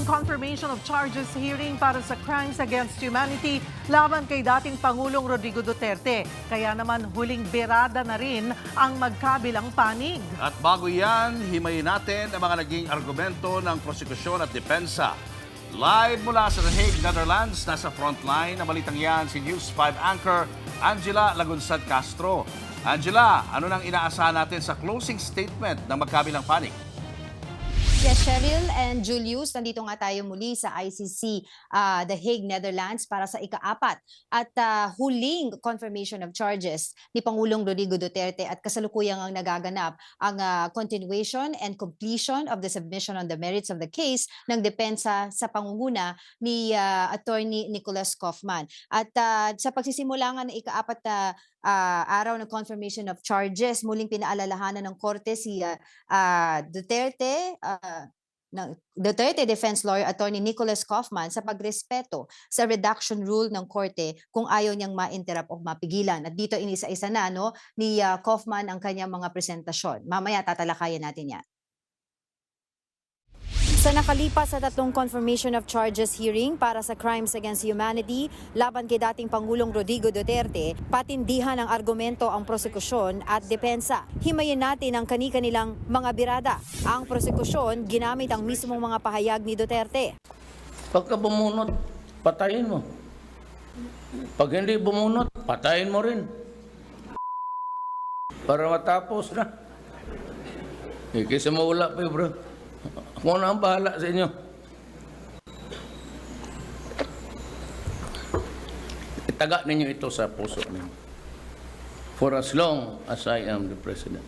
ng confirmation of charges hearing para sa crimes against humanity laban kay dating Pangulong Rodrigo Duterte. Kaya naman huling birada na rin ang magkabilang panig. At bago yan, himayin natin ang mga naging argumento ng prosekusyon at depensa. Live mula sa The Hague, Netherlands, nasa frontline na balitang yan si News 5 anchor Angela Lagunsad Castro. Angela, ano nang inaasahan natin sa closing statement ng magkabilang panig? Yes, Cheryl and Julius, nandito nga tayo muli sa ICC, The Hague, Netherlands para sa ika-4 at huling confirmation of charges ni Pangulong Rodrigo Duterte at kasalukuyang ang nagaganap ang continuation and completion of the submission on the merits of the case ng depensa sa pangunguna ni Attorney Nicholas Kaufman. At sa pagsisimula nga ng ika-4 araw ng confirmation of charges, muling pinaalalahanan ng korte si Duterte Defense Lawyer Attorney Nicholas Kaufman sa pagrespeto sa reduction rule ng korte kung ayaw niyang ma-interrupt o mapigilan. At dito inisa-isa na ni Kaufman ang kanyang mga presentasyon. Mamaya tatalakayan natin yan. Sa nakalipas sa 3 confirmation of charges hearing para sa crimes against humanity laban kay dating Pangulong Rodrigo Duterte, patindihan ng argumento ang prosekusyon at depensa. Himayin natin ang kani-kanilang mga birada. Ang prosekusyon ginamit ang mismong mga pahayag ni Duterte. Pagka bumunot, patayin mo. Pag hindi bumunot, patayin mo rin. Para matapos na. Kaysa mawala pa bro. Ako na ang bahala sa inyo. Itaga ninyo ito sa puso ninyo. For as long as I am the president,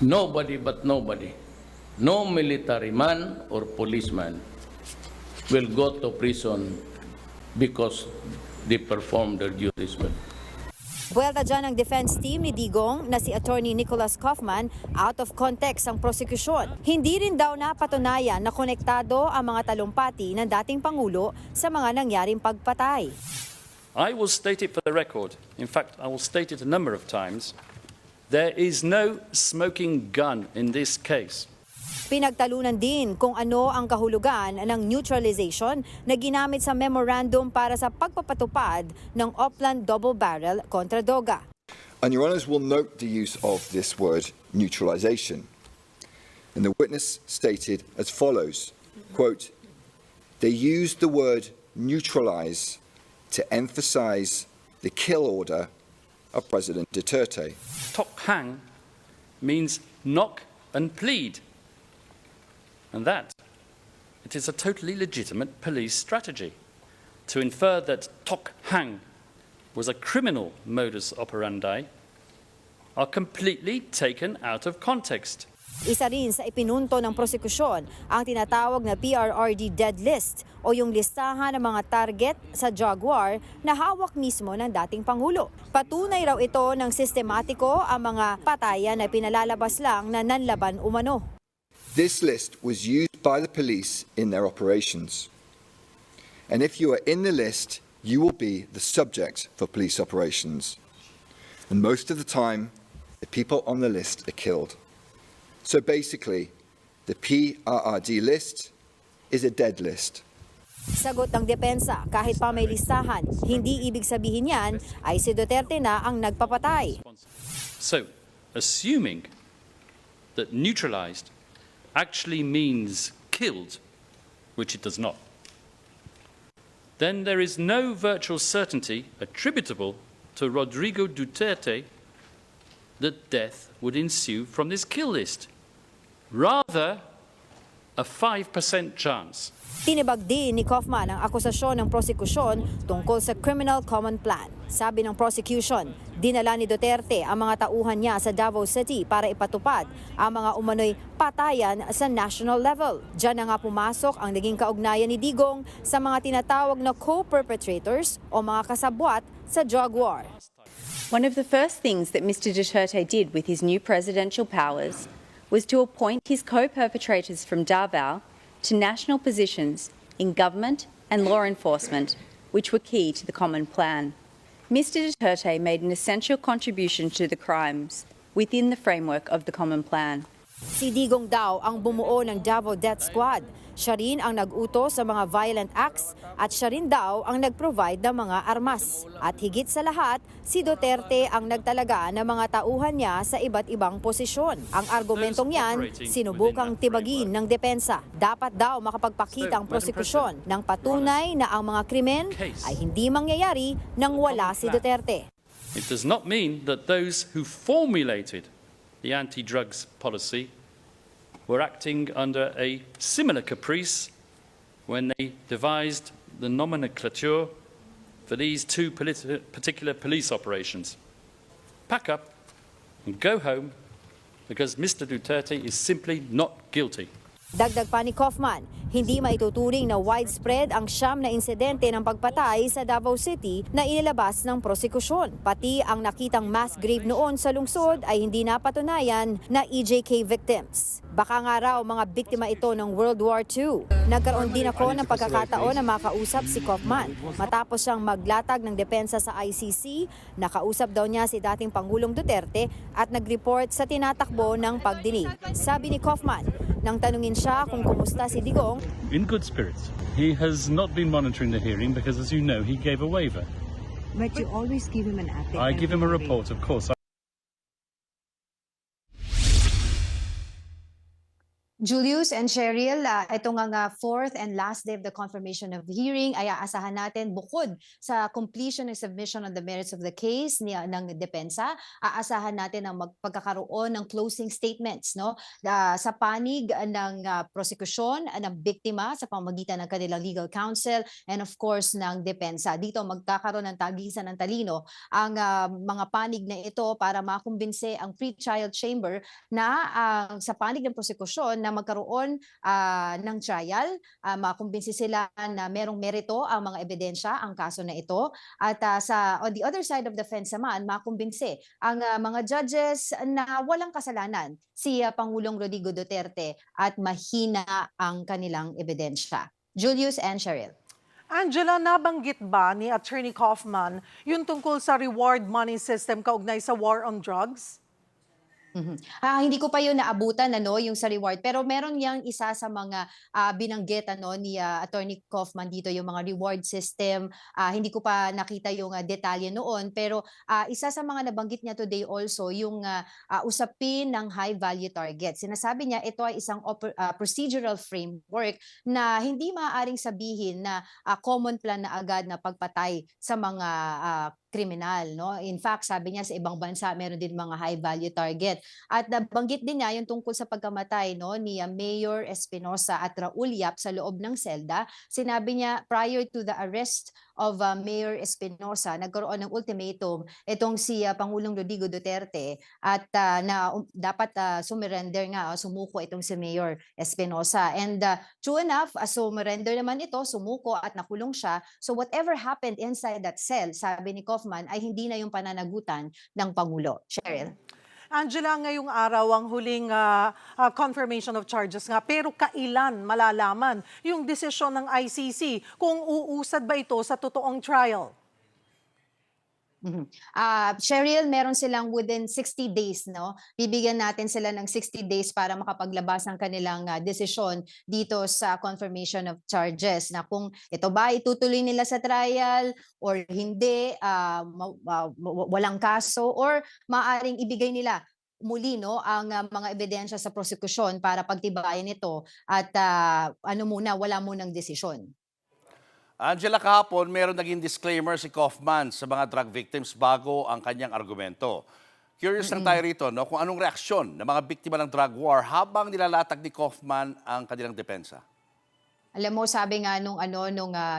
nobody but nobody, no military man or policeman will go to prison because they perform their duties well. Buwelta dyan ang defense team ni Digong na si Attorney Nicholas Kaufman, out of context ang prosekusyon. Hindi rin daw napatunayan na konektado ang mga talumpati ng dating Pangulo sa mga nangyaring pagpatay. I will state it for the record. In fact, I will state it a number of times. There is no smoking gun in this case. Pinagtalunan din kung ano ang kahulugan ng neutralization na ginamit sa memorandum para sa pagpapatupad ng Opland Double Barrel kontra Doga. And Your Honours will note the use of this word neutralization. And the witness stated as follows, quote, "They used the word neutralize to emphasize the kill order of President Duterte." Tok hang means knock and plead. And that, it is a totally legitimate police strategy. To infer that Tok Hang was a criminal modus operandi are completely taken out of context. Isa rin sa ipinunto ng prosekusyon ang tinatawag na PRRD dead list o yung listahan ng mga target sa Jaguar na hawak mismo ng dating Pangulo. Patunay raw ito ng sistematiko ang mga patayan na pinalalabas lang na nanlaban umano. This list was used by the police in their operations. And if you are in the list, you will be the subject for police operations. And most of the time, the people on the list are killed. So basically, the PRRD list is a dead list. Sagot ng depensa, kahit pa may listahan, hindi ibig sabihin yan ay si Duterte na ang nagpapatay. So, assuming that neutralized actually means killed, which it does not, then there is no virtual certainty attributable to Rodrigo Duterte that death would ensue from this kill list. Rather, a 5% chance. Tinibag din ni Kaufman ang akusasyon ng prosekusyon tungkol sa criminal common plan. Sabi ng prosecution, dinala ni Duterte ang mga tauhan niya sa Davao City para ipatupad ang mga umano'y patayan sa national level. Diyan na nga pumasok ang naging kaugnayan ni Digong sa mga tinatawag na co-perpetrators o mga kasabwat sa drug war. One of the first things that Mr. Duterte did with his new presidential powers was to appoint his co-perpetrators from Davao to national positions in government and law enforcement, which were key to the common plan. Mr. Duterte made an essential contribution to the crimes within the framework of the common plan. Si Digong daw ang bumuo ng Davao Death Squad. Siya rin ang nag-utos sa mga violent acts at siya rin daw ang nag-provide ng mga armas. At higit sa lahat, si Duterte ang nagtalaga ng mga tauhan niya sa iba't ibang posisyon. Ang argumentong yan, sinubukang tibagin ng depensa. Dapat daw makapagpakita ang prosekusyon ng patunay na ang mga krimen ay hindi mangyayari nang wala si Duterte. It does not mean that those who formulated the anti-drugs policy were acting under a similar caprice when they devised the nomenclature for these two particular police operations. Pack up and go home because Mr. Duterte is simply not guilty. Dagdag pa ni Kaufman, hindi maituturing na widespread ang siyam na insidente ng pagpatay sa Davao City na inilabas ng prosekusyon. Pati ang nakitang mass grave noon sa lungsod ay hindi napatunayan na EJK victims. Baka nga raw mga biktima ito ng World War II. Nagkaroon din ako ng pagkakataon na makausap si Kaufman. Matapos siyang maglatag ng depensa sa ICC, nakausap daw niya si dating Pangulong Duterte at nag-report sa tinatakbo ng pagdinig. Sabi ni Kaufman, nang tanungin siya kung kumusta si Digong, in good spirits. He has not been monitoring the hearing because, as you know, he gave a waiver. But you always give him an update. I give him a report, of course. Julius and Cheryl, ito nga fourth and last day of the confirmation of the hearing ay aasahan natin bukod sa completion and submission on the merits of the case ng depensa, aasahan natin ang pagkakaroon ng closing statements sa panig ng prosekusyon ng biktima sa pamamagitan ng kanilang legal counsel and of course ng depensa. Dito magkakaroon ng tagisan ng talino ang mga panig na ito para makumbinse ang pre-trial chamber na sa panig ng prosekusyon na magkaroon ng trial, makumbinsi sila na merong merito ang mga ebidensya, ang kaso na ito. At on the other side of the fence naman, makumbinsi ang mga judges na walang kasalanan si Pangulong Rodrigo Duterte at mahina ang kanilang ebidensya. Julius and Cheryl. Angela, nabanggit ba ni Attorney Kaufman yung tungkol sa reward money system kaugnay sa war on drugs? Hindi ko pa yun naabutan yung sa reward, pero meron yang isa sa mga binanggit ni Attorney Kaufman dito, yung mga reward system. Hindi ko pa nakita yung detalye noon, pero isa sa mga nabanggit niya today also yung usapin ng high value target. Sinasabi niya ito ay isang procedural framework na hindi maaaring sabihin na common plan na agad na pagpatay sa mga kriminal, In fact, sabi niya sa ibang bansa meron din mga high value target. At nabanggit din niya yung tungkol sa pagkamatay ni Mayor Espinosa at Raul Yap sa loob ng selda. Sinabi niya prior to the arrest of Mayor Espinosa, nagkaroon ng ultimatum itong si Pangulong Rodrigo Duterte at dapat sumurrender sumuko itong si Mayor Espinosa. And true enough, sumurrender naman ito, sumuko at nakulong siya. So whatever happened inside that cell, sabi ni Kaufman, ay hindi na yung pananagutan ng Pangulo. Cheryl. Angela, ngayong araw ang huling confirmation of charges nga, pero kailan malalaman yung desisyon ng ICC kung uusad ba ito sa totoong trial? Cheryl, meron silang within 60 days, Bibigyan natin sila ng 60 days para makapaglabas ng kanilang desisyon dito sa confirmation of charges na kung ito ba itutuloy nila sa trial or hindi, walang kaso or maaring ibigay nila muli ang mga ebidensya sa prosekusyon para pagtibayan ito at wala munang desisyon. Angela, kahapon meron naging disclaimer si Kaufman sa mga drug victims bago ang kanyang argumento. Curious lang tayo rito kung anong reaksyon ng mga biktima ng drug war habang nilalatag ni Kaufman ang kanilang depensa. Alam mo, sabi nga nung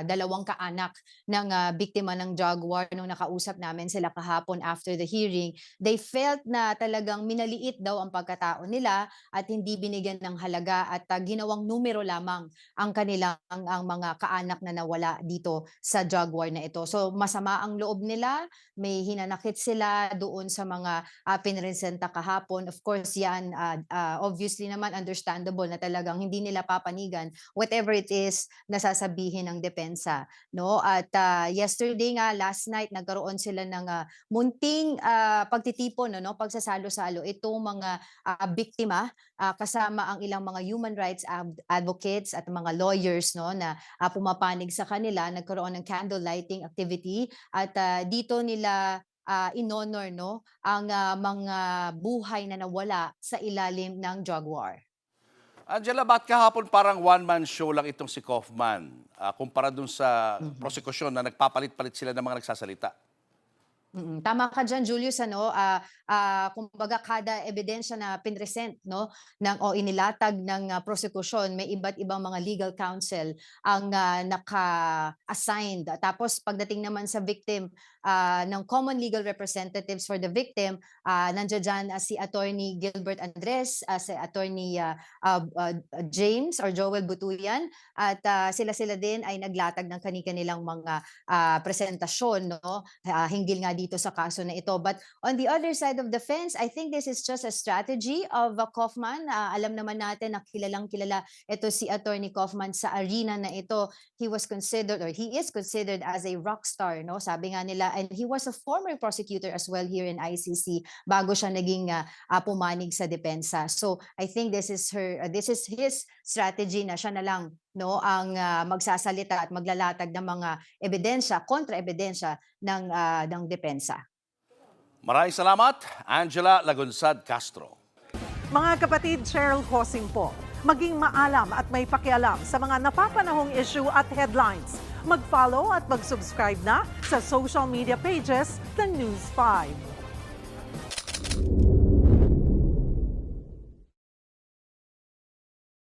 dalawang kaanak ng biktima ng drug war nung nakausap namin sila kahapon after the hearing, they felt na talagang minaliit daw ang pagkatao nila at hindi binigyan ng halaga at ginawang numero lamang ang kanilang ang mga kaanak na nawala dito sa drug war na ito. So masama ang loob nila, may hinanakit sila doon sa mga pinresenta kahapon. Of course, yan obviously naman understandable na talagang hindi nila papanigan whatever it it is nasasabihin ng depensa, no? At yesterday nga, last night, nagkaroon sila ng munting pagtitipon, no? Pagsasalo-salo itong mga biktima kasama ang ilang mga human rights advocates at mga lawyers, no, na pumapanig sa kanila. Nagkaroon ng candle lighting activity at dito nila in-honor, no, ang mga buhay na nawala sa ilalim ng drug war. Angela, ba't kahapon parang one-man show lang itong si Kaufman kumpara dun sa prosekusyon na nagpapalit-palit sila ng mga nagsasalita? Tama ka dyan, Julius, ano, kumbaga kada ebidensya na pinresent, no, o inilatag ng prosecution, may iba't ibang mga legal counsel ang naka-assigned. Tapos pagdating naman sa victim, ng common legal representatives for the victim, nandiyan dyan si Attorney Gilbert Andres, si Attorney James or Joel Butuyan, at sila din ay naglatag ng kanilang mga presentasyon, no, hinggil nga dito sa kaso na ito. But on the other side of the fence, I think this is just a strategy of Kaufman. Alam naman natin na kilalang kilala ito si Attorney Kaufman sa arena na ito. He was considered, or he is considered, as a rock star, no? Sabi nga nila, and he was a former prosecutor as well here in ICC bago siya naging pumanig sa depensa. So I think this is his strategy na siya na lang, no, ang magsasalita at maglalatag ng mga ebidensya, kontra-ebidensya ng depensa. Maraming salamat, Angela Lagunsad Castro. Mga kapatid, Cheryl Hosing po. Maging maalam at may pakialam sa mga napapanahong issue at headlines. Mag-follow at mag-subscribe na sa social media pages ng News 5.